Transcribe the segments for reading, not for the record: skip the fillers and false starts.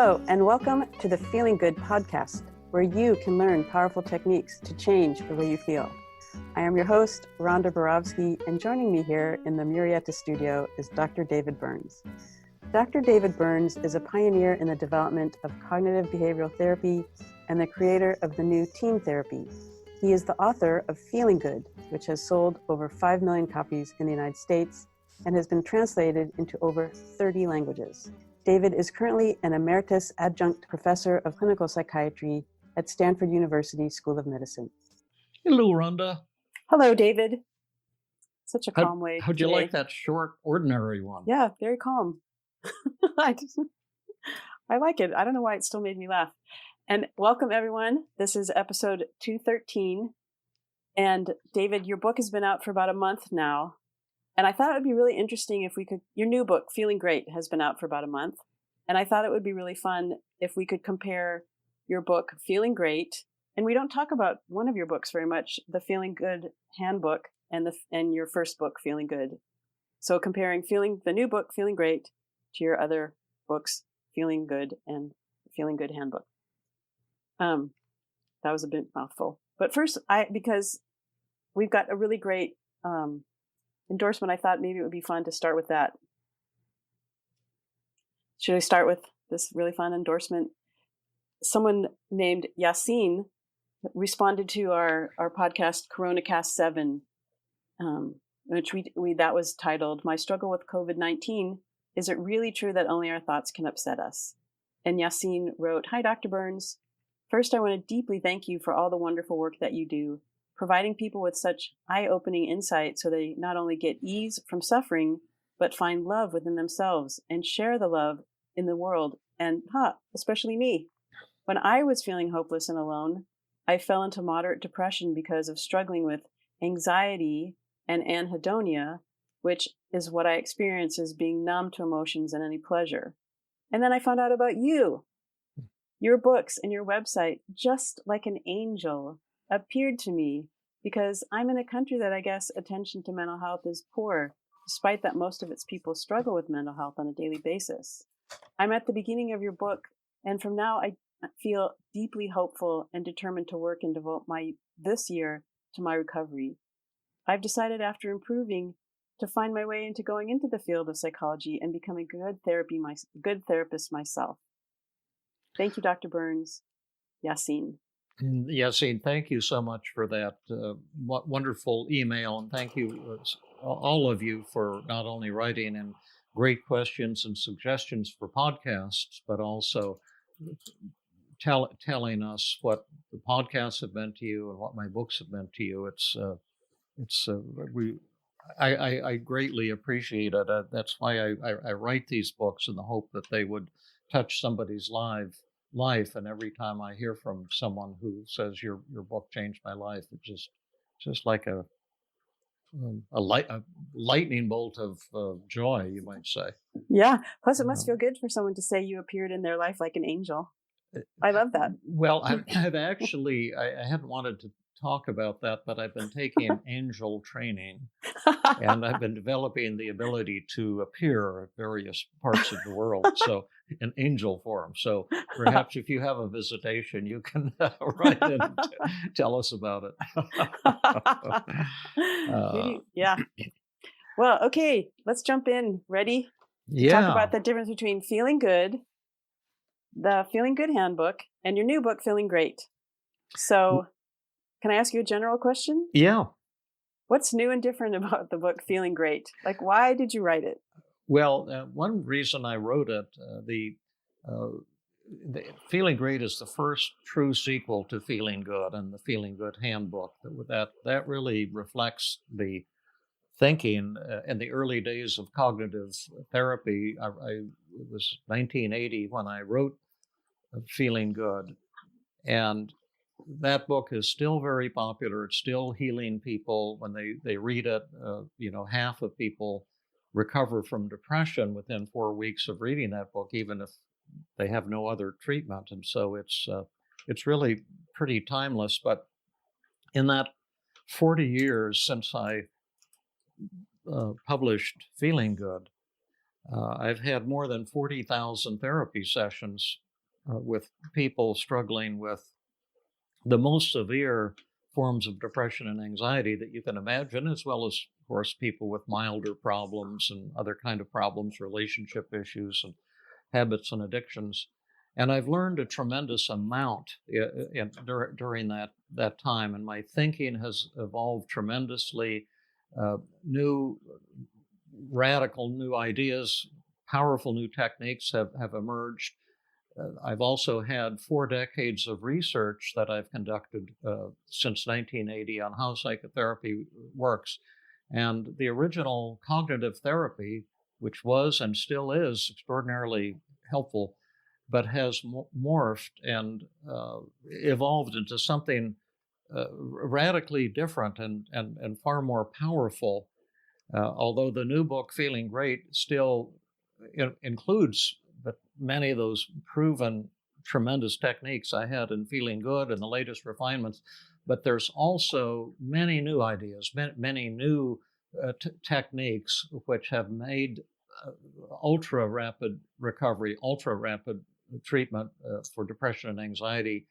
Hello, and welcome to the Feeling Good podcast, where you can learn powerful techniques to change the way you feel. I am your host, Rhonda Borowski, and joining me here in the Murrieta studio is Dr. David Burns. Dr. David Burns is a pioneer in the development of cognitive behavioral therapy and the creator of the new team therapy. He is the author of Feeling Good, which has sold over 5 million copies in the United States and has been translated into over 30 languages. David is currently an emeritus adjunct professor of clinical psychiatry at Stanford University School of Medicine. Hello, Rhonda. Hello, David. Such a calm way. How'd you like that short, ordinary one? Yeah, very calm. I like it. I don't know why it still made me laugh. And welcome, everyone. This is episode 213. And David, your book has been out for about a month now. And I thought it would be really interesting if we could, your new book, Feeling Great, has been out for about a month. And I thought it would be really fun if we could compare your book, Feeling Great, and we don't talk about one of your books very much, the Feeling Good Handbook and your first book, Feeling Good. So comparing the new book, Feeling Great, to your other books, Feeling Good and Feeling Good Handbook. That was a bit mouthful. But first, because we've got a really great endorsement, I thought maybe it would be fun to start with that. Should I start with this really fun endorsement? Someone named Yasin responded to our podcast, CoronaCast 7, which that was titled, "My Struggle with COVID-19. Is it really true that only our thoughts can upset us?" And Yasin wrote, "Hi, Dr. Burns. First, I want to deeply thank you for all the wonderful work that you do, providing people with such eye-opening insight so they not only get ease from suffering, but find love within themselves and share the love in the world, and especially me. When I was feeling hopeless and alone, I fell into moderate depression because of struggling with anxiety and anhedonia, which is what I experience as being numb to emotions and any pleasure. And then I found out about you. Your books and your website, just like an angel, appeared to me because I'm in a country that I guess attention to mental health is poor, despite that most of its people struggle with mental health on a daily basis. I'm at the beginning of your book, and from now I feel deeply hopeful and determined to work and devote this year to my recovery. I've decided after improving to find my way into going into the field of psychology and become a good therapist myself. Thank you, Dr. Burns. Yasin. Yasin, thank you so much for that wonderful email. And thank you, all of you, for not only writing in great questions and suggestions for podcasts, but also telling us what the podcasts have meant to you and what my books have meant to you. I greatly appreciate it. That's why I write these books in the hope that they would touch somebody's life. And every time I hear from someone who says your book changed my life, it's just like a lightning bolt of joy, you might say. Yeah. Plus, it must feel good for someone to say you appeared in their life like an angel. I love that. Well, I hadn't wanted to talk about that, but I've been taking angel training, and I've been developing the ability to appear at various parts of the world, so in angel form. So perhaps if you have a visitation, you can write in and tell us about it. Yeah. Well, okay, let's jump in. Ready? Yeah. Talk about the difference between Feeling Good, the Feeling Good Handbook, and your new book, Feeling Great. So can I ask you a general question? Yeah. What's new and different about the book Feeling Great? Like, why did you write it? Well, one reason I wrote it, the Feeling Great is the first true sequel to Feeling Good and the Feeling Good Handbook. That really reflects the thinking in the early days of cognitive therapy. It was 1980 when I wrote Feeling Good, and that book is still very popular. It's still healing people when they read it. Half of people recover from depression within 4 weeks of reading that book, even if they have no other treatment. And so it's really pretty timeless. But in that 40 years since I published Feeling Good, I've had more than 40,000 therapy sessions with people struggling with the most severe forms of depression and anxiety that you can imagine, as well as, of course, people with milder problems and other kind of problems, relationship issues and habits and addictions. And I've learned a tremendous amount during that time, and my thinking has evolved tremendously. New, radical new ideas, powerful new techniques have emerged. I've also had 4 decades of research that I've conducted since 1980 on how psychotherapy works. And the original cognitive therapy, which was and still is extraordinarily helpful, but has morphed and evolved into something radically different and far more powerful. Although the new book, Feeling Great, still includes many of those proven tremendous techniques I had in Feeling Good and the latest refinements, but there's also many new ideas, many new techniques which have made ultra rapid recovery, ultra rapid treatment for depression and anxiety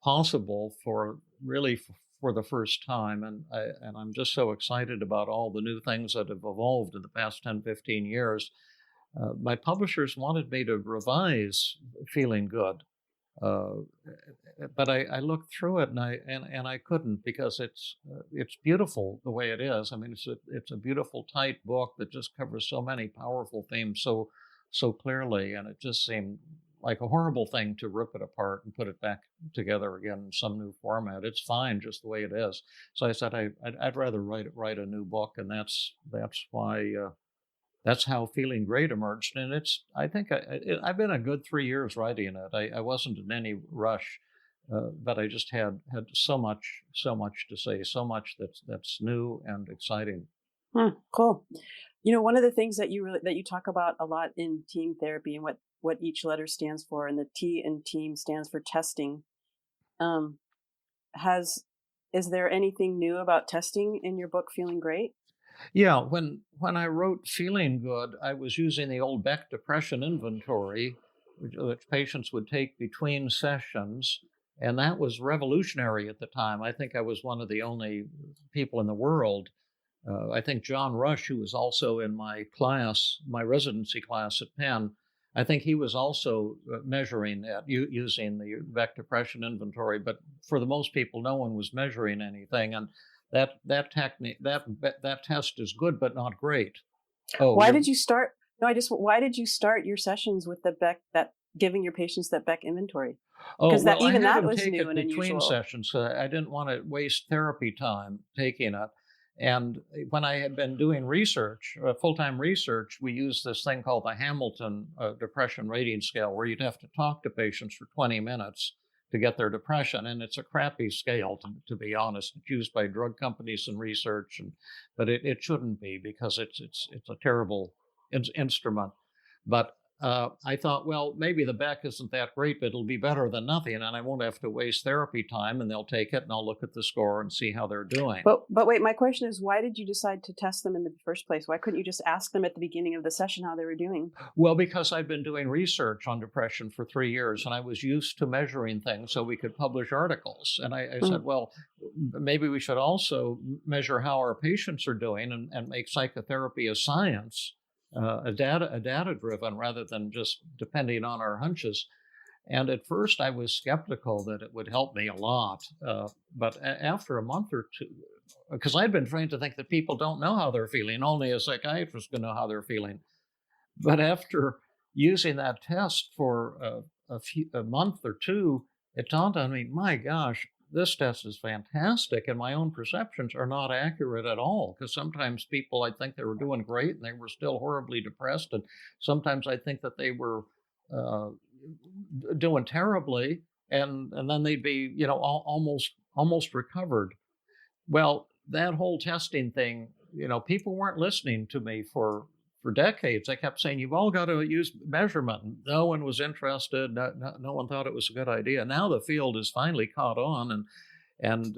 possible for the first time. And I'm just so excited about all the new things that have evolved in the past 10, 15 years. My publishers wanted me to revise Feeling Good, but I looked through it and I couldn't, because it's beautiful the way it is. I mean, it's a beautiful, tight book that just covers so many powerful themes so clearly, and it just seemed like a horrible thing to rip it apart and put it back together again in some new format. It's fine just the way it is. So I said I'd rather write a new book, and that's why. That's how Feeling Great emerged, and I think I've been a good 3 years writing it. I wasn't in any rush, but I just had so much to say, so much that's new and exciting. Cool. One of the things that you talk about a lot in team therapy, and what each letter stands for, and the T in team stands for testing. Is there anything new about testing in your book, Feeling Great? Yeah, when I wrote Feeling Good, I was using the old Beck Depression Inventory, which patients would take between sessions, and that was revolutionary at the time. I think I was one of the only people in the world. I think John Rush, who was also in my class, my residency class at Penn, I think he was also measuring that using the Beck Depression Inventory. But for the most people, no one was measuring anything, and that technique, that test is good, but not great. Oh, why did you start? No, why did you start your sessions with the Beck, that giving your patients that Beck inventory? Because I had that was new and between unusual. Sessions, so I didn't want to waste therapy time taking it. And when I had been doing research, full-time research, we used this thing called the Hamilton Depression Rating Scale, where you'd have to talk to patients for 20 minutes to get their depression. And it's a crappy scale, to be honest. It's used by drug companies and research, but it shouldn't be, because it's a terrible instrument. But I thought, well, maybe the Beck isn't that great, but it'll be better than nothing, and I won't have to waste therapy time, and they'll take it, and I'll look at the score and see how they're doing. But wait, my question is, why did you decide to test them in the first place? Why couldn't you just ask them at the beginning of the session how they were doing? Well, because I've been doing research on depression for 3 years, and I was used to measuring things so we could publish articles. And I said, well, maybe we should also measure how our patients are doing and make psychotherapy a science. A data-driven, rather than just depending on our hunches. And at first I was skeptical that it would help me a lot. But after a month or two, because I'd been trained to think that people don't know how they're feeling, only a psychiatrist can know how they're feeling. But after using that test for a month or two, it dawned on me, my gosh, this test is fantastic, and my own perceptions are not accurate at all, because sometimes people, I think they were doing great and they were still horribly depressed, and sometimes I think that they were doing terribly, and then they'd be, almost recovered. Well, that whole testing thing, people weren't listening to me for decades. I kept saying, you've all got to use measurement. No one was interested. No one thought it was a good idea. Now the field has finally caught on, And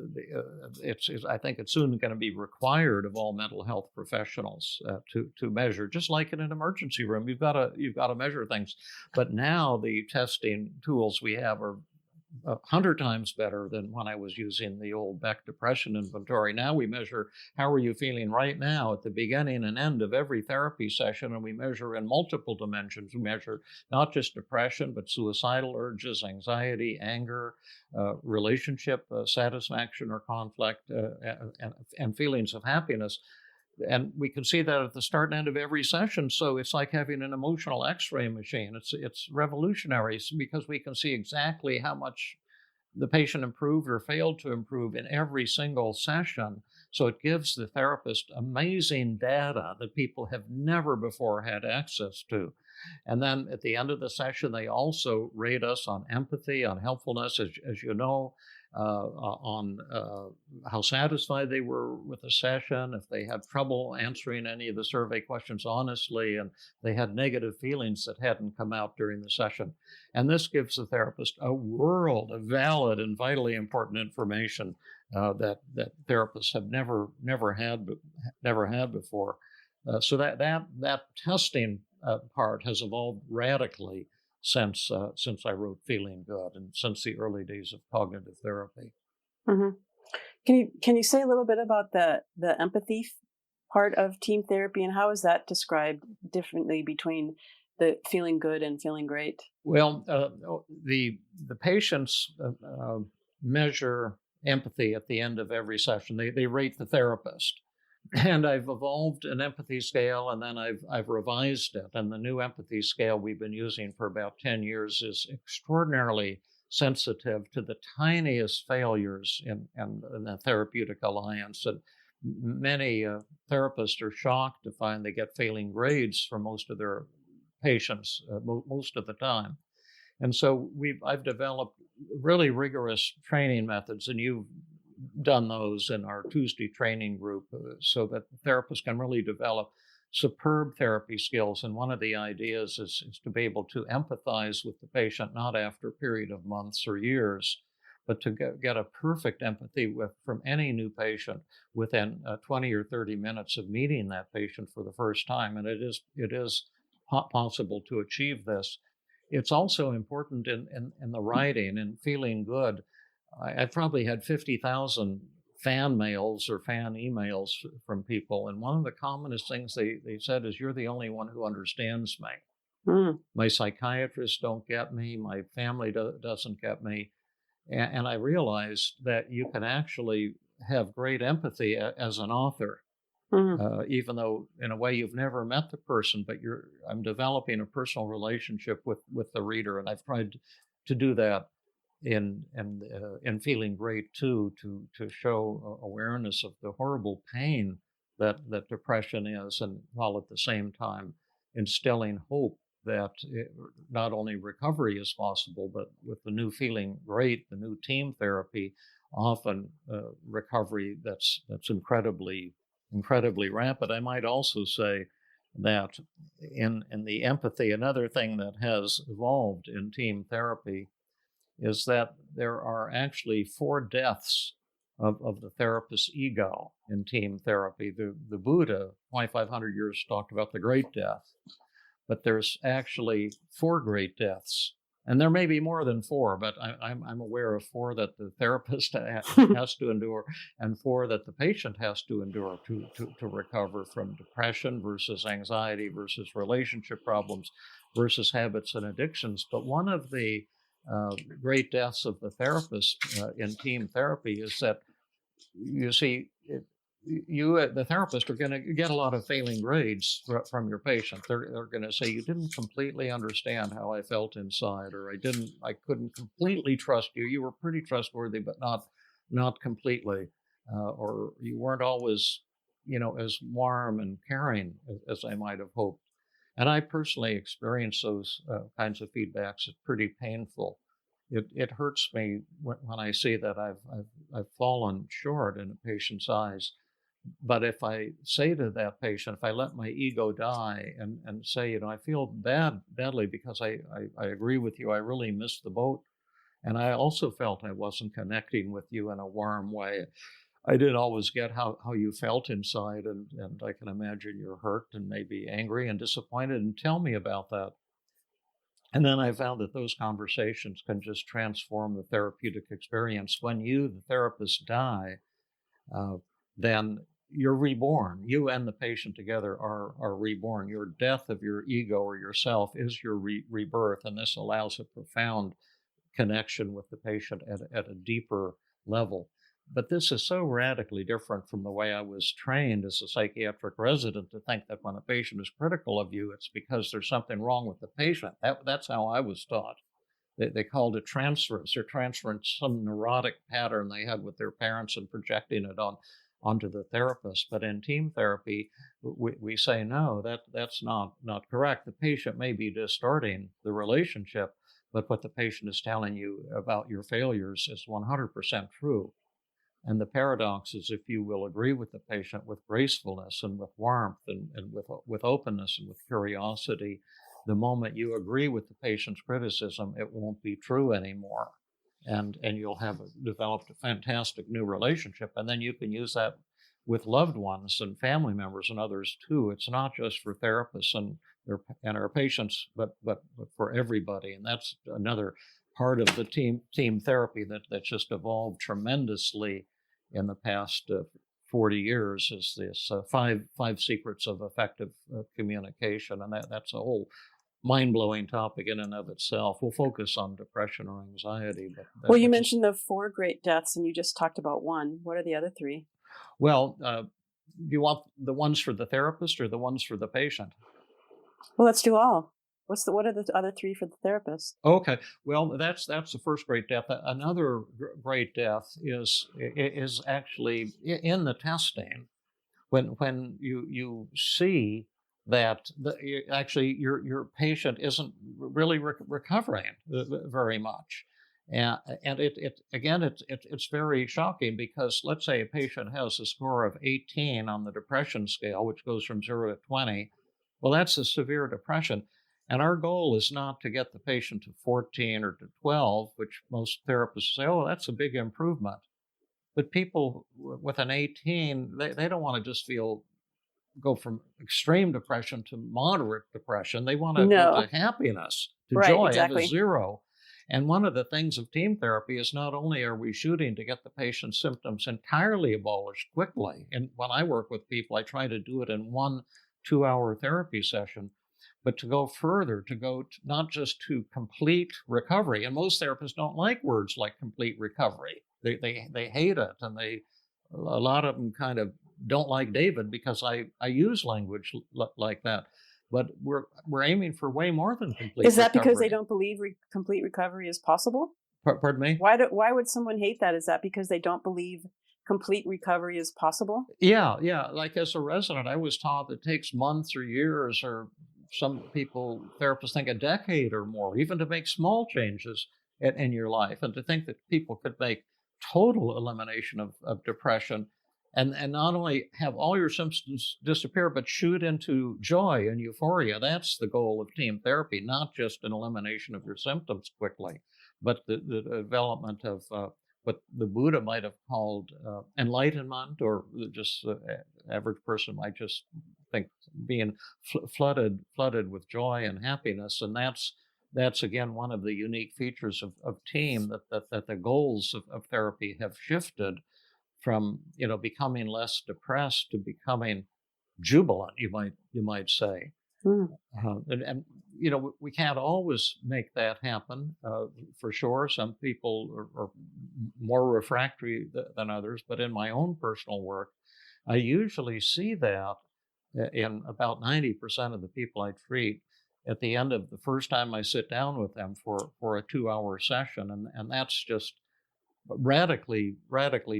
I think it's soon going to be required of all mental health professionals to measure, just like in an emergency room. You've got to measure things. But now the testing tools we have are 100 times better than when I was using the old Beck Depression Inventory. Now we measure how are you feeling right now at the beginning and end of every therapy session, and we measure in multiple dimensions. We measure not just depression, but suicidal urges, anxiety, anger, relationship satisfaction or conflict, and feelings of happiness. And we can see that at the start and end of every session. So it's like having an emotional X-ray machine. It's revolutionary because we can see exactly how much the patient improved or failed to improve in every single session. So it gives the therapist amazing data that people have never before had access to. And then at the end of the session, they also rate us on empathy, on helpfulness, as you know, on how satisfied they were with the session, if they had trouble answering any of the survey questions honestly, and they had negative feelings that hadn't come out during the session. And this gives the therapist a world of valid and vitally important information that therapists have never had before. So that testing part has evolved radically since I wrote Feeling Good and since the early days of cognitive therapy. Mm-hmm. Can you say a little bit about the empathy part of team therapy, and how is that described differently between the feeling good and feeling great? Well, the patients measure empathy at the end of every session. They rate the therapist. And I've evolved an empathy scale, and then I've revised it. And the new empathy scale we've been using for about 10 years is extraordinarily sensitive to the tiniest failures in the therapeutic alliance. And many therapists are shocked to find they get failing grades for most of their patients most of the time. And so I've developed really rigorous training methods, and you've done those in our Tuesday training group so that therapists can really develop superb therapy skills. And one of the ideas is to be able to empathize with the patient, not after a period of months or years, but to get a perfect empathy from any new patient within 20 or 30 minutes of meeting that patient for the first time. And it is possible to achieve this. It's also important in the writing and feeling good. I probably had 50,000 fan mails or fan emails from people. And one of the commonest things they said is, you're the only one who understands me. Mm. My psychiatrists don't get me. My family doesn't get me. And I realized that you can actually have great empathy as an author, even though in a way you've never met the person, but I'm developing a personal relationship with the reader. And I've tried to do that in Feeling Great too, to show awareness of the horrible pain that depression is, and while at the same time instilling hope that not only recovery is possible, but with the new Feeling Great, the new team therapy, often recovery that's incredibly rapid. I might also say that in the empathy, another thing that has evolved in team therapy is that there are actually 4 deaths of the therapist's ego in team therapy. The Buddha, 2,500 years, talked about the great death, but there's actually 4 great deaths. And there may be more than 4, but I'm aware of 4 that the therapist has to endure, and 4 that the patient has to endure to recover from depression versus anxiety versus relationship problems versus habits and addictions. But one of the great deaths of the therapist in team therapy is that, you see, the therapist are going to get a lot of failing grades from your patient. They're going to say, you didn't completely understand how I felt inside, or I couldn't completely trust you. You were pretty trustworthy, but not completely, or you weren't always, as warm and caring as I might have hoped. And I personally experienced those kinds of feedbacks. It's pretty painful. It hurts me when I see that I've fallen short in a patient's eyes. But if I say to that patient, if I let my ego die and say, I feel badly because I agree with you, I really missed the boat, And I also felt I wasn't connecting with you in a warm way. I didn't always get how you felt inside, and I can imagine you're hurt and maybe angry and disappointed, and tell me about that. And then I found that those conversations can just transform the therapeutic experience. When you, the therapist, die, uh, then you're reborn. You and the patient together are reborn. Your death of your ego or yourself is your rebirth, and this allows a profound connection with the patient at a deeper level. But this is so radically different from the way I was trained as a psychiatric resident to think that when a patient is critical of you, it's because there's something wrong with the patient. That's how I was taught. They called it transference. They're transferring some neurotic pattern they had with their parents and projecting it onto the therapist. But in team therapy, we say, no, that's not correct. The patient may be distorting the relationship, but what the patient is telling you about your failures is 100% true. And the paradox is, if you will agree with the patient with gracefulness and with warmth and with openness and with curiosity, the moment you agree with the patient's criticism, it won't be true anymore. And you'll have developed a fantastic new relationship. And then you can use that with loved ones and family members and others too. It's not just for therapists and our patients, but for everybody. And that's another part of the team therapy that's just evolved tremendously in the past 40 years, is this five secrets of effective communication. And that's a whole mind-blowing topic in and of itself. We'll focus on depression or anxiety. But well, you mentioned the 4 great deaths, and you just talked about one. What are the other 3? Well, do you want the ones for the therapist or the ones for the patient? Well, let's do all. What are the other 3 for the therapist? Okay, well, that's the first great death. Another great death is actually in the testing, when you see that actually your patient isn't really recovering very much. And it's very shocking, because let's say a patient has a score of 18 on the depression scale, which goes from 0 to 20. Well, that's a severe depression. And our goal is not to get the patient to 14 or to 12, which most therapists say, oh, that's a big improvement. But people with an 18, they don't want to just go from extreme depression to moderate depression. They want to go to happiness, to joy, exactly, and to 0. And one of the things of team therapy is not only are we shooting to get the patient's symptoms entirely abolished quickly, and when I work with people, I try to do it in 1 2-hour therapy session, but to go further, to go not just to complete recovery. And most therapists don't like words like complete recovery. They hate it, and a lot of them kind of don't like David because I use language like that. But we're aiming for way more than complete. Is that recovery. Because they don't believe complete recovery is possible? Pardon me? Why would someone hate that? Is that because they don't believe complete recovery is possible? Yeah. Like as a resident, I was taught it takes months or years, or some therapists think a decade or more, even to make small changes in your life, and to think that people could make total elimination of depression and not only have all your symptoms disappear, but shoot into joy and euphoria. That's the goal of team therapy, not just an elimination of your symptoms quickly, but the development of what the Buddha might have called enlightenment, or just the average person might just think being flooded with joy and happiness. And that's again one of the unique features of team, that the goals of therapy have shifted from becoming less depressed to becoming jubilant, you might say. And we can't always make that happen, for sure. Some people are more refractory than others, but in my own personal work, I usually see that in about 90% of the people I treat at the end of the first time I sit down with them for a 2-hour session. And that's just radically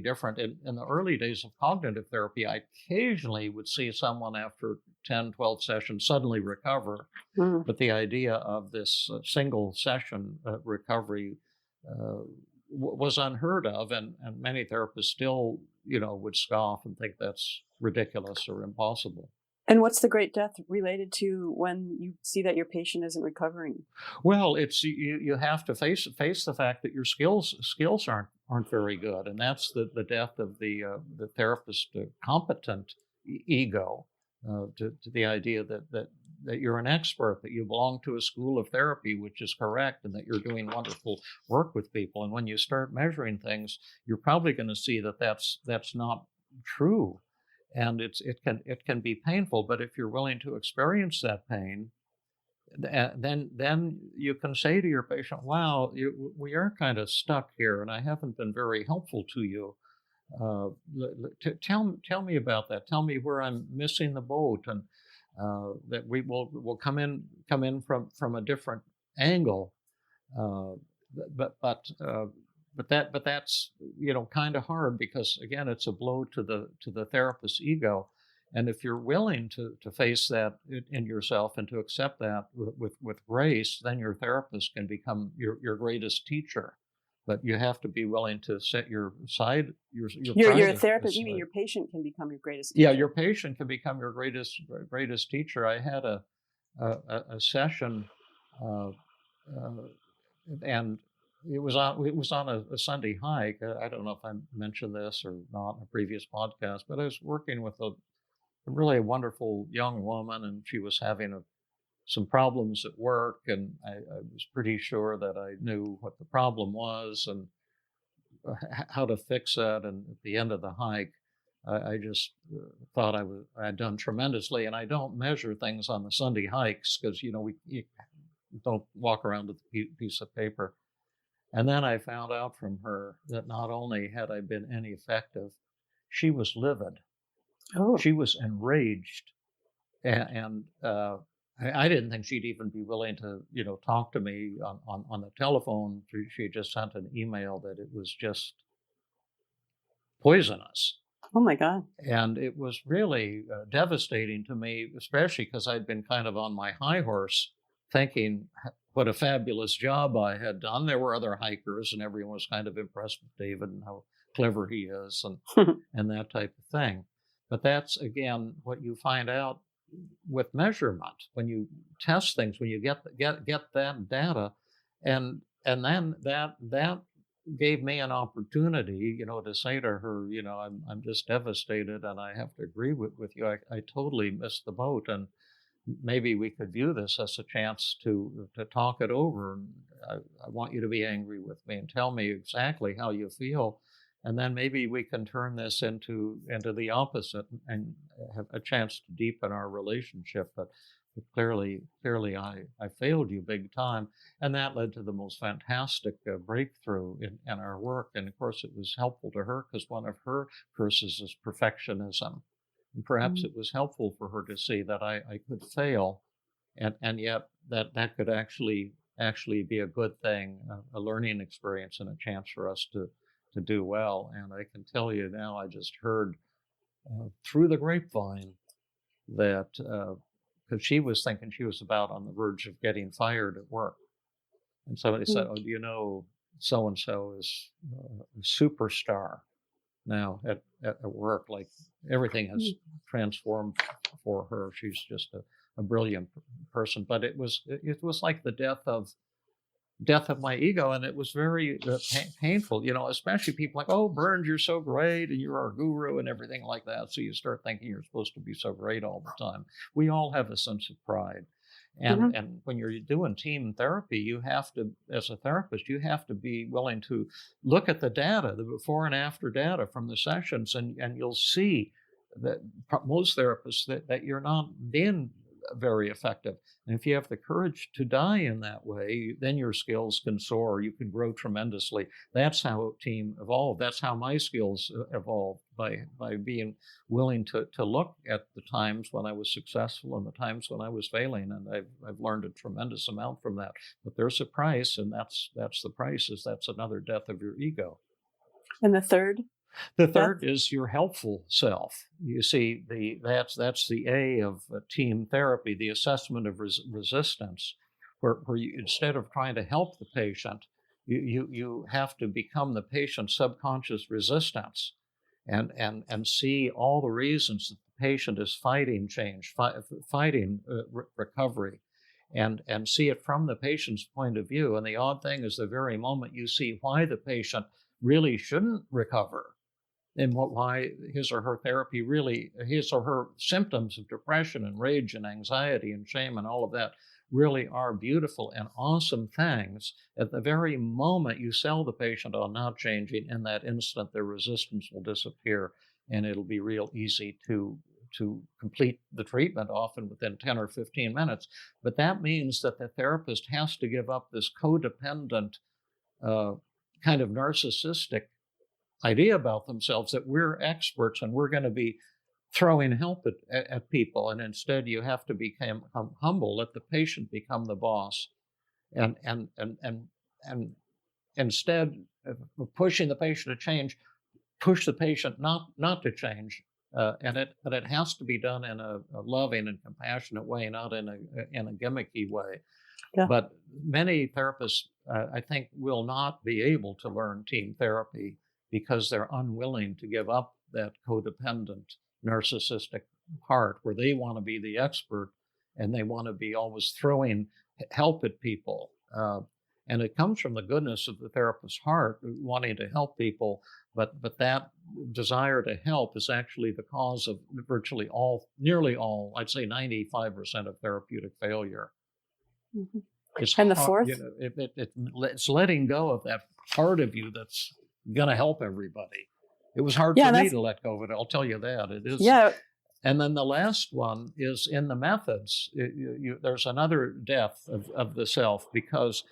different. In the early days of cognitive therapy, I occasionally would see someone after 10, 12 sessions suddenly recover. But the idea of this single session recovery was unheard of, and many therapists still, would scoff and think that's ridiculous or impossible. And what's the great death related to when you see that your patient isn't recovering? Well, it's you have to face the fact that your skills aren't very good, and that's the death of the therapist competent ego, to the idea that you're an expert, that you belong to a school of therapy which is correct, and that you're doing wonderful work with people. And when you start measuring things, you're probably going to see that that's not true, and it can be painful. But if you're willing to experience that pain, then you can say to your patient, "Wow, we are kind of stuck here, and I haven't been very helpful to you. Tell me about that. Tell me where I'm missing the boat, and that will come in from a different angle." Uh, but but uh, but that's kind of hard, because again, it's a blow to the therapist's ego. And if you're willing to face that in yourself and to accept that with grace, then your therapist can become your greatest teacher. But you have to be willing to set your Your pride therapist, you mean aside. your patient can become your greatest Yeah, teacher? your patient can become your greatest teacher. I had a session, uh, uh, and it was on a Sunday hike. I don't know if I mentioned this or not in a previous podcast, but I was working with a really wonderful young woman, and she was having some problems at work, and I was pretty sure that I knew what the problem was and how to fix it. And at the end of the hike, I just thought I had done tremendously. And I don't measure things on the Sunday hikes, because you don't walk around with a piece of paper. And then I found out from her that not only had I been ineffective, she was livid. Oh, She was enraged, and I didn't think she'd even be willing to talk to me on the telephone. She just sent an email that it was just poisonous. oh my God. And it was really devastating to me, especially because I'd been kind of on my high horse, thinking what a fabulous job I had done. There were other hikers, and everyone was kind of impressed with David and how clever he is, and that type of thing. But that's, again, what you find out with measurement when you test things, when you get that data, and then that gave me an opportunity, to say to her, I'm just devastated, and I have to agree with you. I totally missed the boat, and maybe we could view this as a chance to talk it over. And I want you to be angry with me and tell me exactly how you feel, and then maybe we can turn this into the opposite and have a chance to deepen our relationship. But clearly, I failed you big time, and that led to the most fantastic breakthrough in our work. And of course, it was helpful to her, because one of her curses is perfectionism. And perhaps it was helpful for her to see that I could fail, and yet that could actually be a good thing, a learning experience, and a chance for us to do well. And I can tell you now, I just heard through the grapevine that because she was thinking she was about on the verge of getting fired at work, and somebody said, "Oh, do you know so and so is a superstar now at work? Like, everything has transformed for her. She's just a brilliant person." But it was like the death of my ego, and it was very painful. Especially people like, "Oh, Burns, you're so great, and you're our guru," and everything like that. So you start thinking you're supposed to be so great all the time. We all have a sense of pride. And when you're doing team therapy, you have to, as a therapist, you have to be willing to look at the data, the before and after data from the sessions, and you'll see that most therapists that you're not being very effective. And if you have the courage to die in that way, then your skills can soar. You can grow tremendously. That's how team evolved. That's how my skills evolved, by being willing to look at the times when I was successful and the times when I was failing. And I've learned a tremendous amount from that. But there's a price, and that's the price. That's another death of your ego. And the third? The third is your helpful self. You see, that's the A of team therapy, the assessment of resistance, where you, instead of trying to help the patient, you have to become the patient's subconscious resistance, and see all the reasons that the patient is fighting change, fighting recovery, and see it from the patient's point of view. And the odd thing is, the very moment you see why the patient really shouldn't recover, and why his or her therapy really, his or her symptoms of depression and rage and anxiety and shame and all of that really are beautiful and awesome things, at the very moment you sell the patient on not changing, in that instant their resistance will disappear, and it'll be real easy to complete the treatment, often within 10 or 15 minutes. But that means that the therapist has to give up this codependent, kind of narcissistic idea about themselves, that we're experts and we're going to be throwing help at people. And instead, you have to become humble, let the patient become the boss, and instead of pushing the patient to change, push the patient not to change. But it has to be done in a loving and compassionate way, not in a gimmicky way. Yeah. But many therapists, I think, will not be able to learn team therapy because they're unwilling to give up that codependent, narcissistic part where they want to be the expert and they want to be always throwing help at people. And it comes from the goodness of the therapist's heart, wanting to help people, but that desire to help is actually the cause of nearly all, I'd say 95% of therapeutic failure. Mm-hmm. It's and the hard, fourth? It's letting go of that part of you that's going to help everybody. It was hard Yeah, for me to let go of it. I'll tell you that. It is. Yeah. And then the last one is in the methods. There's another death of the self, because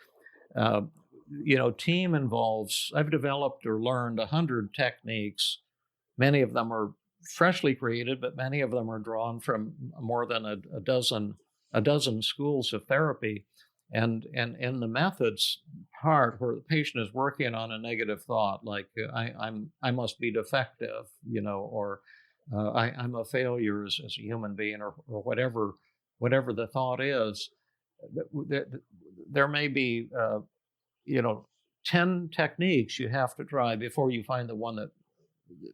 team involves, I've developed or learned 100 techniques. Many of them are freshly created, but many of them are drawn from more than a dozen schools of therapy. And in the methods part, where the patient is working on a negative thought, like I must be defective, or I'm a failure as a human being, or whatever the thought is, there may be 10 techniques you have to try before you find the one that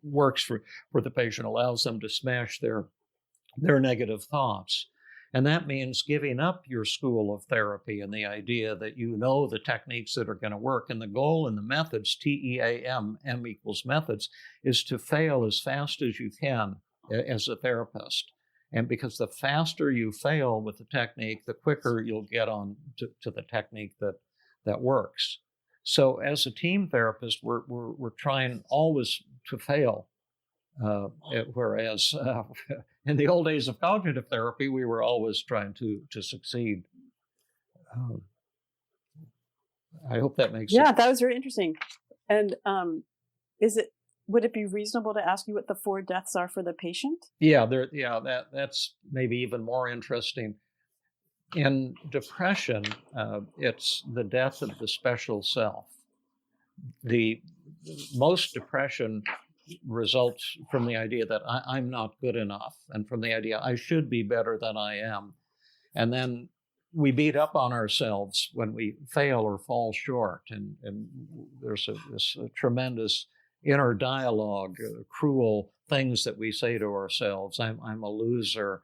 works for the patient, allows them to smash their negative thoughts. And that means giving up your school of therapy and the idea that the techniques that are going to work. And the goal in the methods, TEAM, M equals methods, is to fail as fast as you can as a therapist. And because the faster you fail with the technique, the quicker you'll get on to the technique that works. So as a team therapist, we're trying always to fail. Whereas in the old days of cognitive therapy, we were always trying to succeed. I hope that makes sense. Yeah, that was very interesting. And would it be reasonable to ask you what the 4 deaths are for the patient? Yeah, that's maybe even more interesting. In depression, it's the death of the special self. The most depression results from the idea that I'm not good enough, and from the idea I should be better than I am. And then we beat up on ourselves when we fail or fall short. And there's this tremendous inner dialogue, cruel things that we say to ourselves. I'm a loser.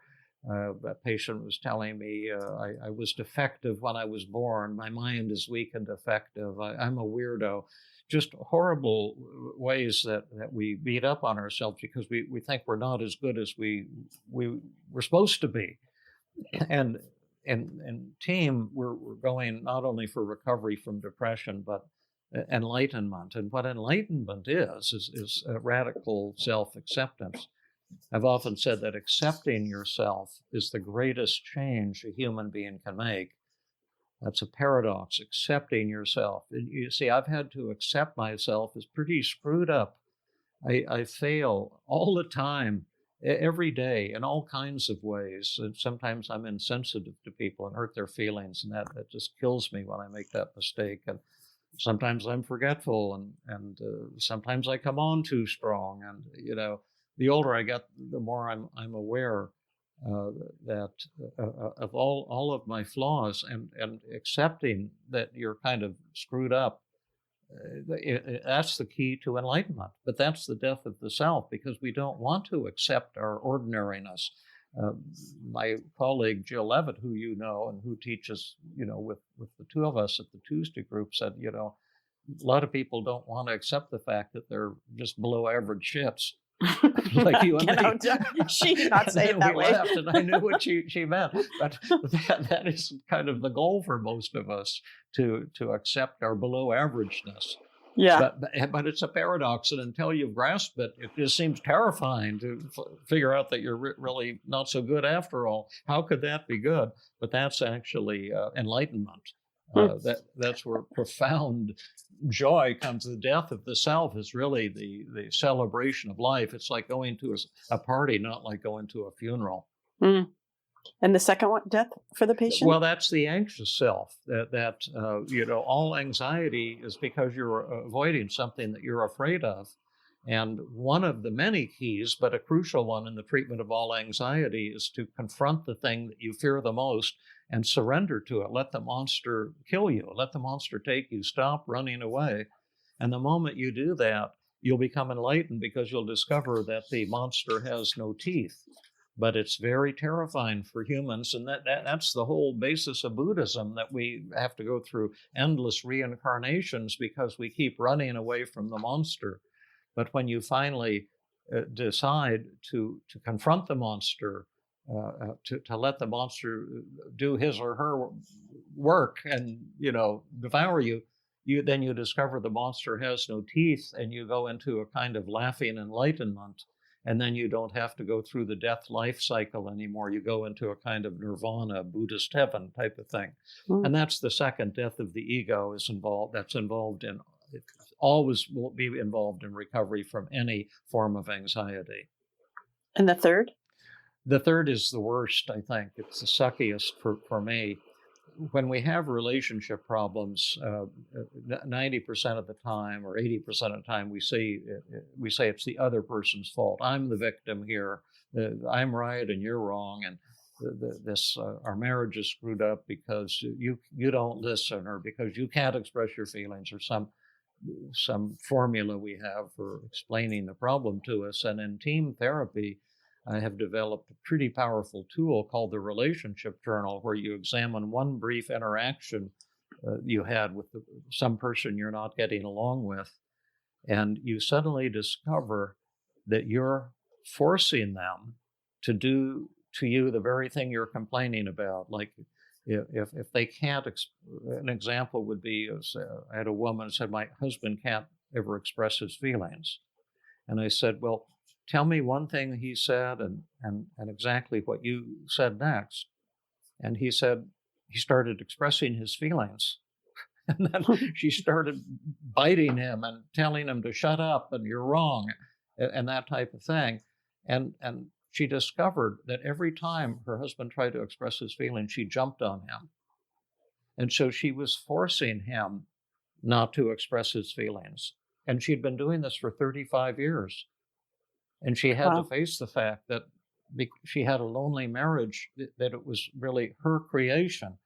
A patient was telling me I was defective when I was born. My mind is weak and defective. I'm a weirdo. Just horrible ways that we beat up on ourselves because we think we're not as good as we're supposed to be. And in team, we're going not only for recovery from depression, but enlightenment. And what enlightenment is a radical self-acceptance. I've often said that accepting yourself is the greatest change a human being can make. That's a paradox, accepting yourself. And you see, I've had to accept myself as pretty screwed up. I fail all the time, every day, in all kinds of ways. And sometimes I'm insensitive to people and hurt their feelings, and that just kills me when I make that mistake. And sometimes I'm forgetful, and sometimes I come on too strong. And the older I get, the more I'm aware that of all of my flaws, and accepting that you're kind of screwed up that's the key to enlightenment. But that's the death of the self, because we don't want to accept our ordinariness. My colleague Jill Levitt, who you know and who teaches, with the two of us at the Tuesday group, said, a lot of people don't want to accept the fact that they're just below average shits. Like you and me. She did not say it that we way. Laughed, and I knew what she meant. But that is kind of the goal for most of us, to accept our below averageness. Yeah. But it's a paradox, and until you've grasped it, it just seems terrifying to figure out that you're really not so good after all. How could that be good? But that's actually enlightenment. That's where profound joy comes. The death of the self is really the celebration of life. It's like going to a party, not like going to a funeral. Mm. And the second one, death for the patient? Well, that's the anxious self. That all anxiety is because you're avoiding something that you're afraid of. And one of the many keys, but a crucial one in the treatment of all anxiety, is to confront the thing that you fear the most and surrender to it. Let the monster kill you. Let the monster take you. Stop running away. And the moment you do that, you'll become enlightened, because you'll discover that the monster has no teeth. But it's very terrifying for humans, and that's the whole basis of Buddhism, that we have to go through endless reincarnations because we keep running away from the monster. But when you finally decide to confront the monster, to let the monster do his or her work and devour you, then you discover the monster has no teeth, and you go into a kind of laughing enlightenment. And then you don't have to go through the death-life cycle anymore. You go into a kind of nirvana, Buddhist heaven type of thing. Mm. And that's the second death of the ego is involved. That's involved in, it always will be involved in recovery from any form of anxiety. And the third? The third is the worst, I think. It's the suckiest for me. When we have relationship problems, 90% of the time or 80% of the time, we say it's the other person's fault. I'm the victim here. I'm right and you're wrong. And our marriage is screwed up because you don't listen, or because you can't express your feelings, or some formula we have for explaining the problem to us. And in team therapy, I have developed a pretty powerful tool called the relationship journal, where you examine one brief interaction you had with some person you're not getting along with, and you suddenly discover that you're forcing them to do to you the very thing you're complaining about. Like if they can't, an example would be, I had a woman who said, my husband can't ever express his feelings. And I said, well, tell me one thing he said and exactly what you said next. And he said he started expressing his feelings. And then she started biting him and telling him to shut up and you're wrong and that type of thing. And she discovered that every time her husband tried to express his feelings, she jumped on him. And so she was forcing him not to express his feelings. And she'd been doing this for 35 years. And she had to face the fact that she had a lonely marriage, that it was really her creation.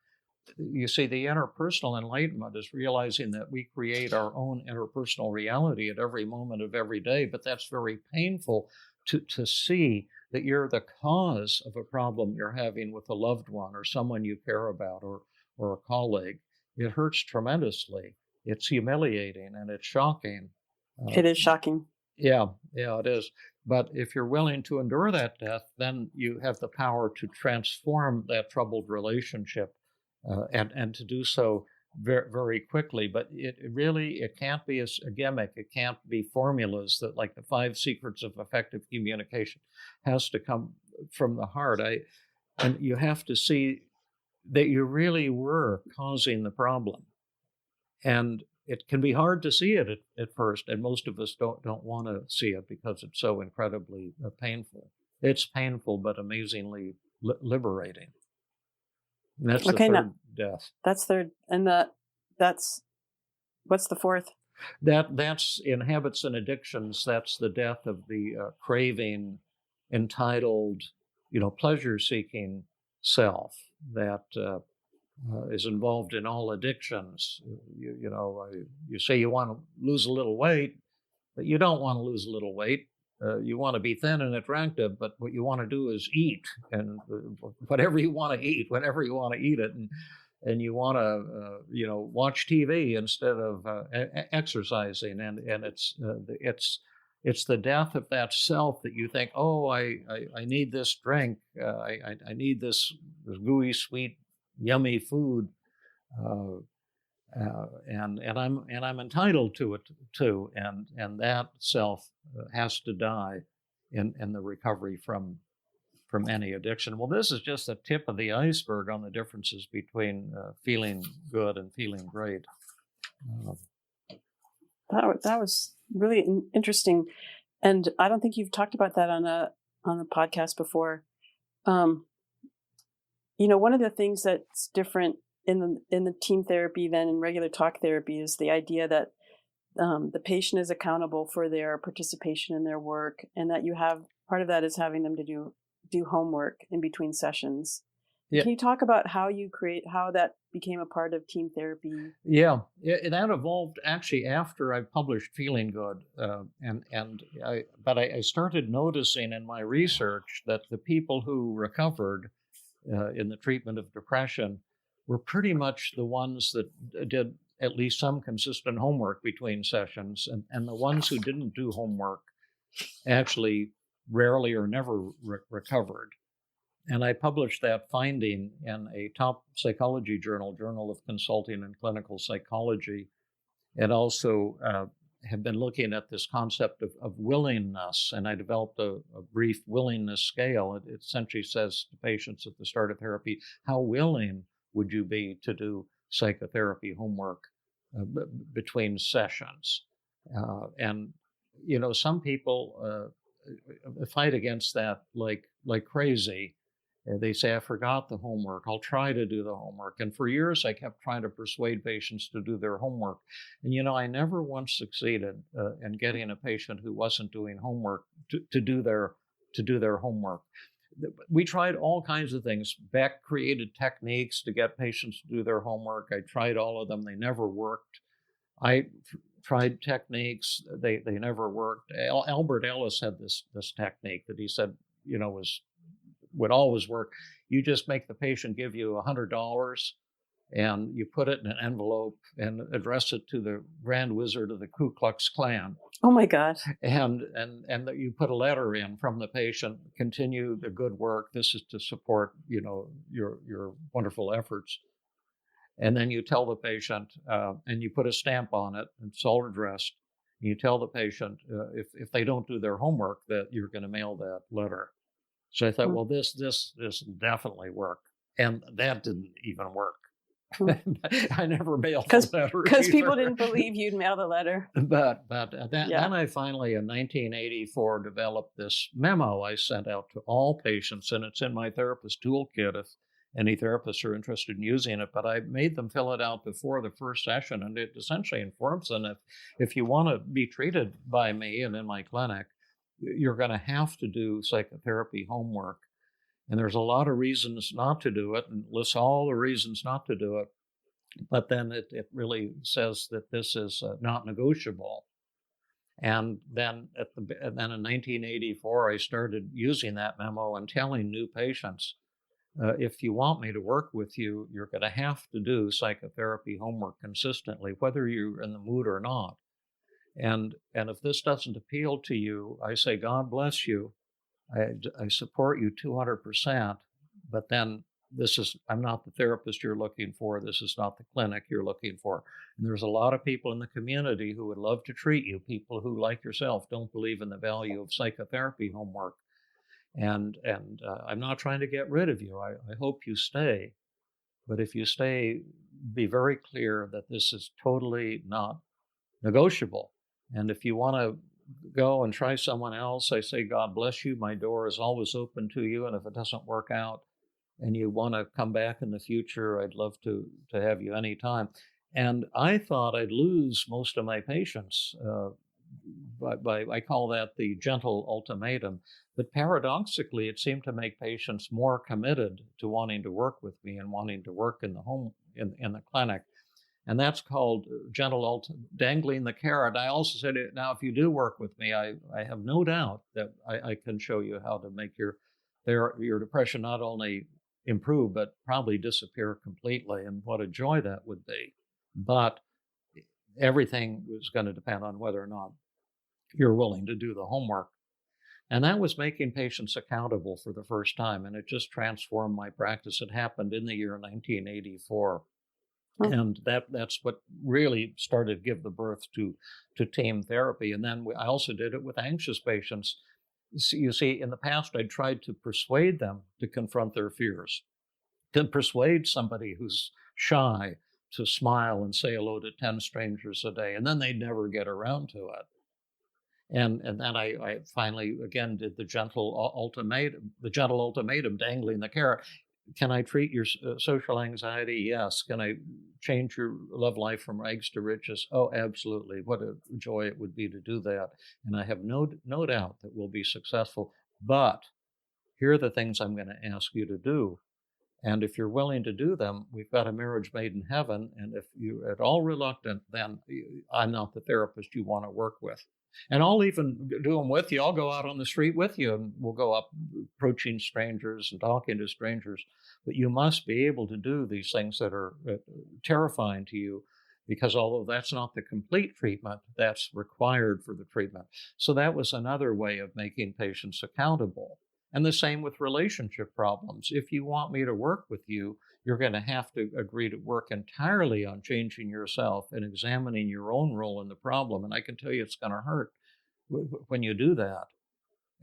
You see, the interpersonal enlightenment is realizing that we create our own interpersonal reality at every moment of every day, but that's very painful to see that you're the cause of a problem you're having with a loved one or someone you care about or a colleague. It hurts tremendously. It's humiliating and it's shocking. It is shocking. Yeah, it is. But if you're willing to endure that death, then you have the power to transform that troubled relationship and to do so very, very quickly. But it can't be a gimmick. It can't be formulas that, like the 5 secrets of effective communication, has to come from the heart. And you have to see that you really were causing the problem. And it can be hard to see it at first, and most of us don't want to see it because it's so incredibly painful. It's painful, but amazingly liberating. And that's the third death. That's third, and that's what's the fourth? That's in habits and addictions. That's the death of the craving, entitled, pleasure-seeking self. That is involved in all addictions. You say you want to lose a little weight, but you don't want to lose a little weight. You want to be thin and attractive, but what you want to do is eat, and whatever you want to eat, whenever you want to eat it, and you want to watch TV instead of exercising, and it's the death of that self that you think, oh, I need this drink, I need this gooey sweet yummy food, and I'm entitled to it too, and that self has to die in the recovery from any addiction. Well, this is just the tip of the iceberg on the differences between feeling good and feeling great. That was really interesting, and I don't think you've talked about that on a podcast before. One of the things that's different in the team therapy than in regular talk therapy is the idea that the patient is accountable for their participation in their work, and that you have part of that is having them to do homework in between sessions. Yeah. Can you talk about how that became a part of team therapy? Yeah, that evolved actually after I published Feeling Good, but I started noticing in my research that the people who recovered in the treatment of depression were pretty much the ones that did at least some consistent homework between sessions, and the ones who didn't do homework actually rarely or never recovered. And I published that finding in a top psychology journal, Journal of Consulting and Clinical Psychology, and also have been looking at this concept of willingness. And I developed a brief willingness scale. It essentially says to patients at the start of therapy, how willing would you be to do psychotherapy homework between sessions? And some people fight against that like crazy. They say, I forgot the homework. I'll try to do the homework. And for years, I kept trying to persuade patients to do their homework. And, I never once succeeded in getting a patient who wasn't doing homework to do their homework. We tried all kinds of things. Beck created techniques to get patients to do their homework. I tried all of them. They never worked. I tried techniques. They never worked. Albert Ellis had this technique that he said, would always work. You just make the patient give you $100 and you put it in an envelope and address it to the Grand Wizard of the Ku Klux Klan. Oh my God. And you put a letter in from the patient, continue the good work. This is to support, your wonderful efforts. And then you tell the patient, and you put a stamp on it, and it's all addressed. And you tell the patient, if they don't do their homework, that you're going to mail that letter. So I thought, well, this definitely work, and that didn't even work. I never mailed the letter because people didn't believe you'd mail the letter. But then I finally, in 1984, developed this memo I sent out to all patients, and it's in my therapist toolkit if any therapists are interested in using it. But I made them fill it out before the first session, and it essentially informs them if you want to be treated by me and in my clinic, you're going to have to do psychotherapy homework. And there's a lot of reasons not to do it, and lists all the reasons not to do it. But then it really says that this is not negotiable. And then in 1984, I started using that memo and telling new patients, if you want me to work with you, you're going to have to do psychotherapy homework consistently, whether you're in the mood or not. And if this doesn't appeal to you, I say, God bless you. I support you 200%, but then I'm not the therapist you're looking for. This is not the clinic you're looking for. And there's a lot of people in the community who would love to treat you, people who, like yourself, don't believe in the value of psychotherapy homework. And I'm not trying to get rid of you. I hope you stay. But if you stay, be very clear that this is totally not negotiable. And if you want to go and try someone else, I say, God bless you. My door is always open to you. And if it doesn't work out and you want to come back in the future, I'd love to have you anytime. And I thought I'd lose most of my patients I call that the gentle ultimatum. But paradoxically, it seemed to make patients more committed to wanting to work with me and wanting to work in the home, in the clinic. And that's called dangling the carrot. I also said, now, if you do work with me, I have no doubt that I can show you how to make your depression not only improve, but probably disappear completely. And what a joy that would be. But everything was going to depend on whether or not you're willing to do the homework. And that was making patients accountable for the first time. And it just transformed my practice. It happened in the year 1984. And that's what really started to give the birth to team therapy. And then I also did it with anxious patients. You see, in the past, I tried to persuade them to confront their fears, to persuade somebody who's shy to smile and say hello to 10 strangers a day, and then they'd never get around to it. And then I finally, again, did the gentle ultimatum, dangling the carrot. Can I treat your social anxiety? Yes. Can I change your love life from rags to riches? Oh, absolutely. What a joy it would be to do that. And I have no doubt that we'll be successful. But here are the things I'm going to ask you to do. And if you're willing to do them, we've got a marriage made in heaven. And if you're at all reluctant, then I'm not the therapist you want to work with. And I'll even do them with you. I'll go out on the street with you, and we'll go up approaching strangers and talking to strangers. But you must be able to do these things that are terrifying to you, because although that's not the complete treatment, that's required for the treatment. So that was another way of making patients accountable. And the same with relationship problems. If you want me to work with you, you're going to have to agree to work entirely on changing yourself and examining your own role in the problem. And I can tell you it's going to hurt when you do that,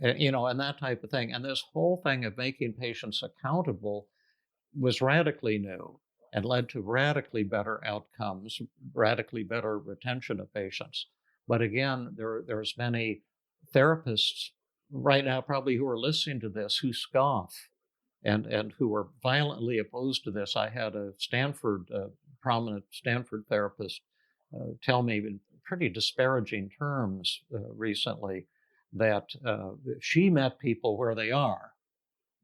and that type of thing. And this whole thing of making patients accountable was radically new and led to radically better outcomes, radically better retention of patients. But again, there's many therapists right now probably who are listening to this who scoff and who are violently opposed to this. I had a prominent Stanford therapist tell me in pretty disparaging terms recently that she met people where they are,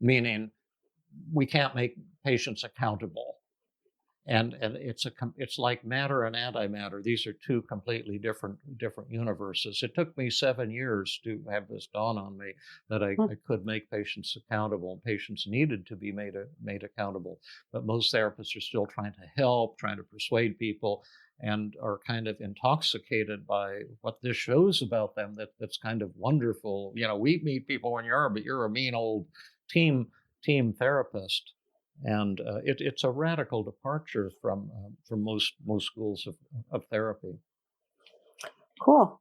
meaning we can't make patients accountable. And it's like matter and antimatter. These are two completely different universes. It took me 7 years to have this dawn on me that I could make patients accountable. Patients needed to be made accountable, but most therapists are still trying to help, trying to persuade people, and are kind of intoxicated by what this shows about them. That's kind of wonderful. We meet people when but you're a mean old team therapist. And it's a radical departure from most schools of therapy. Cool.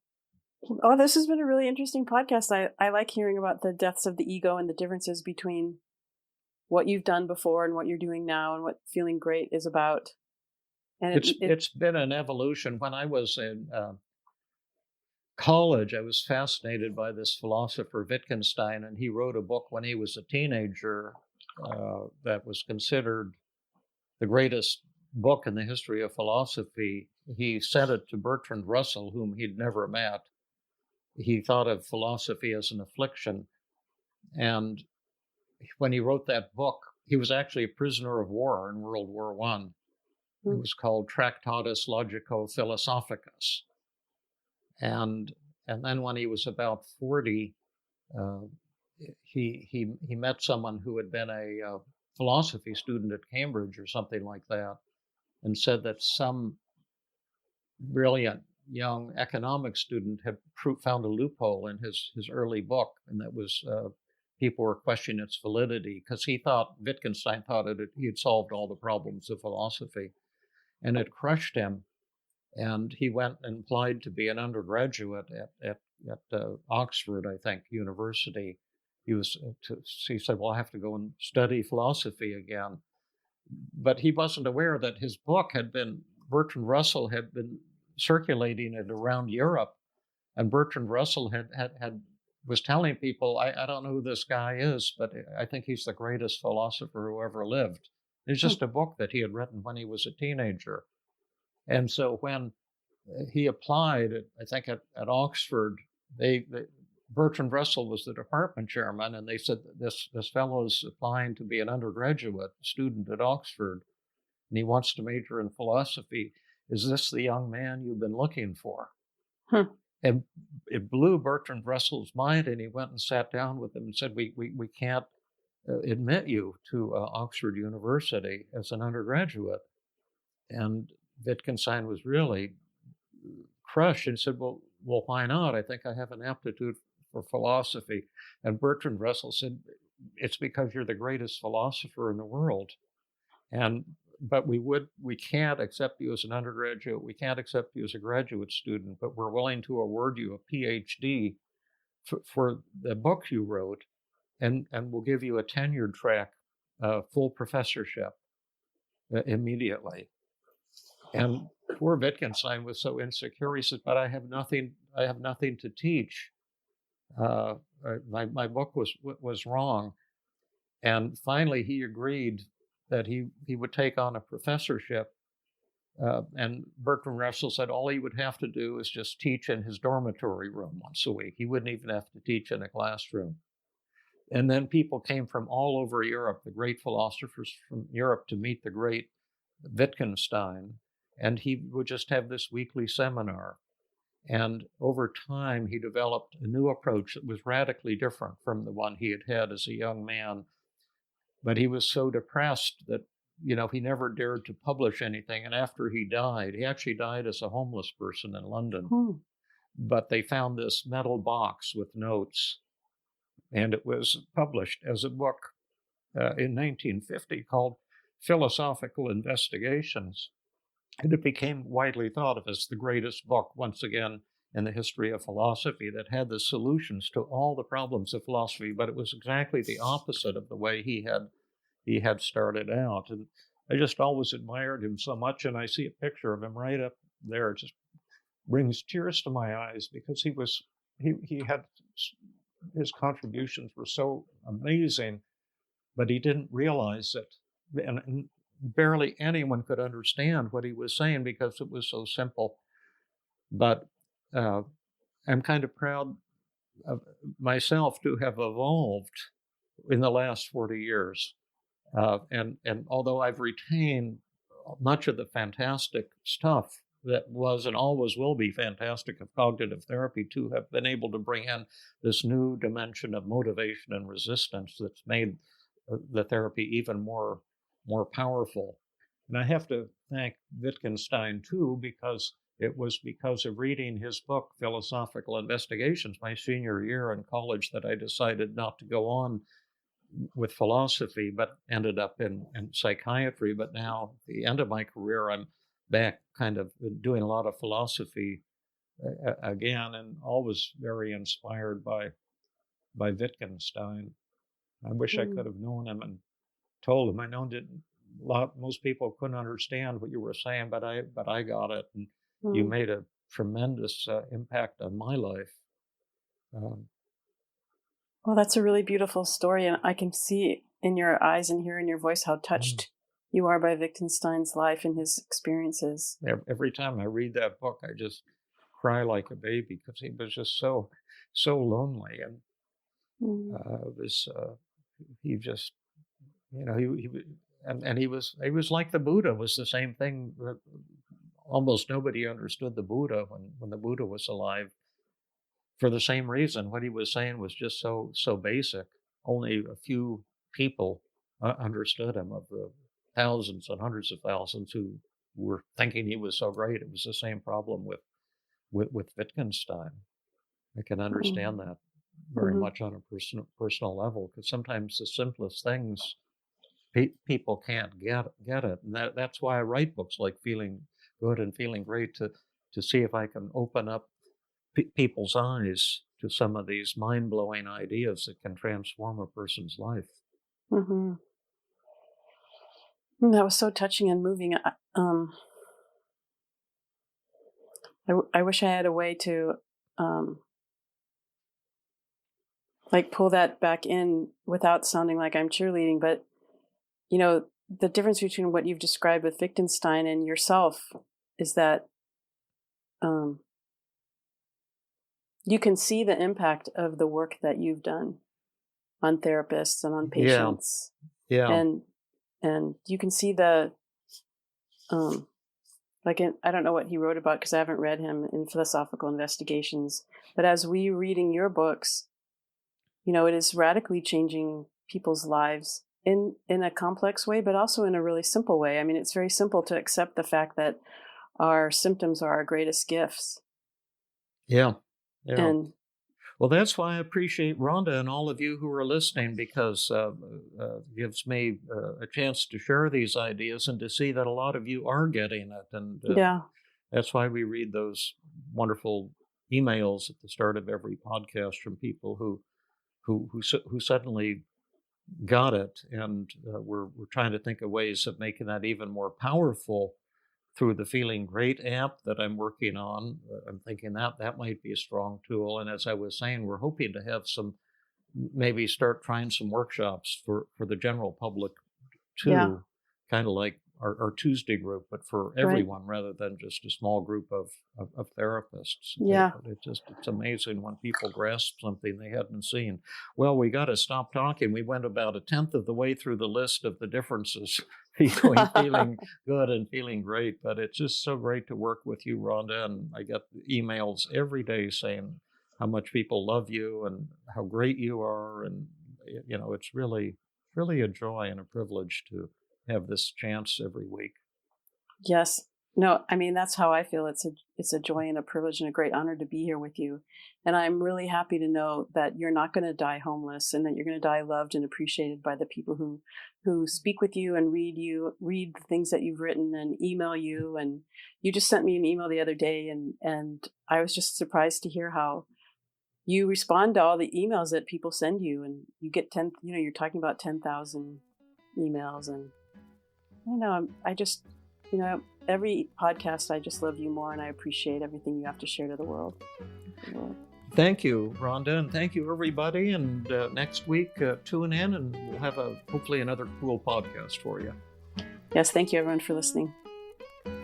Oh, this has been a really interesting podcast. I like hearing about the deaths of the ego and the differences between what you've done before and what you're doing now and what feeling great is about. And it's been an evolution. When I was in college, I was fascinated by this philosopher Wittgenstein, and he wrote a book when he was a teenager that was considered the greatest book in the history of philosophy. He sent it to Bertrand Russell, whom he'd never met. He thought of philosophy as an affliction. And when he wrote that book, he was actually a prisoner of war in World War I. It was called Tractatus Logico-Philosophicus. And then when he was about 40, he met someone who had been a philosophy student at Cambridge or something like that, and said that some brilliant young economics student had found a loophole in his early book, and that was people were questioning its validity because Wittgenstein thought he had solved all the problems of philosophy, and it crushed him. And he went and applied to be an undergraduate at Oxford, I think, University. He said, well, I have to go and study philosophy again. But he wasn't aware that his book Bertrand Russell had been circulating it around Europe. And Bertrand Russell was telling people, I don't know who this guy is, but I think he's the greatest philosopher who ever lived. It's just a book that he had written when he was a teenager. And so when he applied, I think, at Oxford. Bertrand Russell was the department chairman, and they said this fellow is applying to be an undergraduate student at Oxford, and he wants to major in philosophy. Is this the young man you've been looking for? And it blew Bertrand Russell's mind, and he went and sat down with him and said, we can't admit you to Oxford University as an undergraduate. And Wittgenstein was really crushed and said, well, why not? I think I have an aptitude for philosophy. And Bertrand Russell said, it's because you're the greatest philosopher in the world. But we can't accept you as an undergraduate. We can't accept you as a graduate student, but we're willing to award you a PhD for the book you wrote, and we'll give you a tenured track, full professorship immediately. And poor Wittgenstein was so insecure. He said, but I have nothing to teach. My book was wrong. And finally, he agreed that he would take on a professorship. And Bertrand Russell said all he would have to do is just teach in his dormitory room once a week. He wouldn't even have to teach in a classroom. And then people came from all over Europe, the great philosophers from Europe, to meet the great Wittgenstein. And he would just have this weekly seminar. And over time, he developed a new approach that was radically different from the one he had as a young man. But he was so depressed that, he never dared to publish anything. And after he actually died as a homeless person in London. But they found this metal box with notes, and it was published as a book in 1950 called Philosophical Investigations. And it became widely thought of as the greatest book, once again, in the history of philosophy, that had the solutions to all the problems of philosophy, but it was exactly the opposite of the way he had started out. And I just always admired him so much, and I see a picture of him right up there. It just brings tears to my eyes, because he had, his contributions were so amazing, but he didn't realize it. And barely anyone could understand what he was saying because it was so simple. But I'm kind of proud of myself to have evolved in the last 40 years. And although I've retained much of the fantastic stuff that was and always will be fantastic of cognitive therapy, to have been able to bring in this new dimension of motivation and resistance that's made the therapy even more powerful. And I have to thank Wittgenstein too, because it was because of reading his book, Philosophical Investigations, my senior year in college, that I decided not to go on with philosophy, but ended up in psychiatry. But now, at the end of my career, I'm back kind of doing a lot of philosophy again, and always very inspired by Wittgenstein. I wish I could have known him and told him. I know most people couldn't understand what you were saying, but I got it, and you made a tremendous impact on my life. Well, that's a really beautiful story, and I can see in your eyes and hear in your voice how touched you are by Wittgenstein's life and his experiences. Every time I read that book, I just cry like a baby, because he was just so lonely, and he just, he was like the Buddha. Was the same thing. Almost nobody understood the Buddha when the Buddha was alive. For the same reason, what he was saying was just so basic. Only a few people understood him, of the thousands and hundreds of thousands who were thinking he was so great. It was the same problem with Wittgenstein. I can understand that very much on a personal level, because sometimes the simplest things people can't get it, and that's why I write books like Feeling Good and Feeling Great, to see if I can open up people's eyes to some of these mind-blowing ideas that can transform a person's life. That was so touching and moving. I wish I had a way to pull that back in without sounding like I'm cheerleading, but the difference between what you've described with Wittgenstein and yourself is that you can see the impact of the work that you've done on therapists and on patients. Yeah. And you can see the, I don't know what he wrote about because I haven't read him in Philosophical Investigations, but as we reading your books, it is radically changing people's lives in a complex way, but also in a really simple way. I mean, it's very simple to accept the fact that our symptoms are our greatest gifts. Yeah. And well, that's why I appreciate Rhonda and all of you who are listening, because it gives me a chance to share these ideas and to see that a lot of you are getting it. And that's why we read those wonderful emails at the start of every podcast from people who suddenly got it. And we're trying to think of ways of making that even more powerful through the Feeling Great app that I'm working on. I'm thinking that might be a strong tool. And as I was saying, we're hoping to have maybe start trying some workshops for the general public too, kind of like our Tuesday group, but for everyone rather than just a small group of therapists. Yeah. It's amazing when people grasp something they hadn't seen. Well, we got to stop talking. We went about 1/10 of the way through the list of the differences between feeling good and feeling great, but it's just so great to work with you, Rhonda. And I get emails every day saying how much people love you and how great you are. And, it's really a joy and a privilege to have this chance every week. Yes. No, I mean, that's how I feel. It's a joy and a privilege and a great honor to be here with you. And I'm really happy to know that you're not going to die homeless and that you're going to die loved and appreciated by the people who speak with you and read the things that you've written and email you. And you just sent me an email the other day, and I was just surprised to hear how you respond to all the emails that people send you, and you get you're talking about 10,000 emails. And I just, every podcast, I just love you more, and I appreciate everything you have to share to the world. Thank you, Rhonda, and thank you, everybody. And next week, tune in, and we'll have hopefully another cool podcast for you. Yes, thank you, everyone, for listening.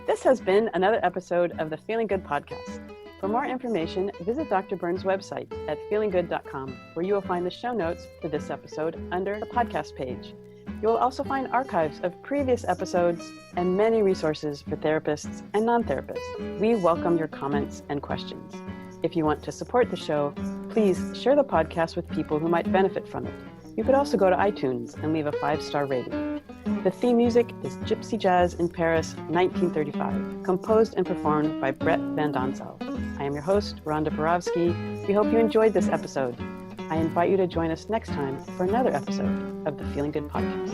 This has been another episode of the Feeling Good podcast. For more information, visit Dr. Burns' website at feelinggood.com, where you will find the show notes for this episode under the podcast page. You will also find archives of previous episodes and many resources for therapists and non-therapists. We welcome your comments and questions. If you want to support the show, please share the podcast with people who might benefit from it. You could also go to iTunes and leave a 5-star rating. The theme music is Gypsy Jazz in Paris, 1935, composed and performed by Brett Van Donsel. I am your host, Rhonda Borowski. We hope you enjoyed this episode. I invite you to join us next time for another episode of the Feeling Good podcast.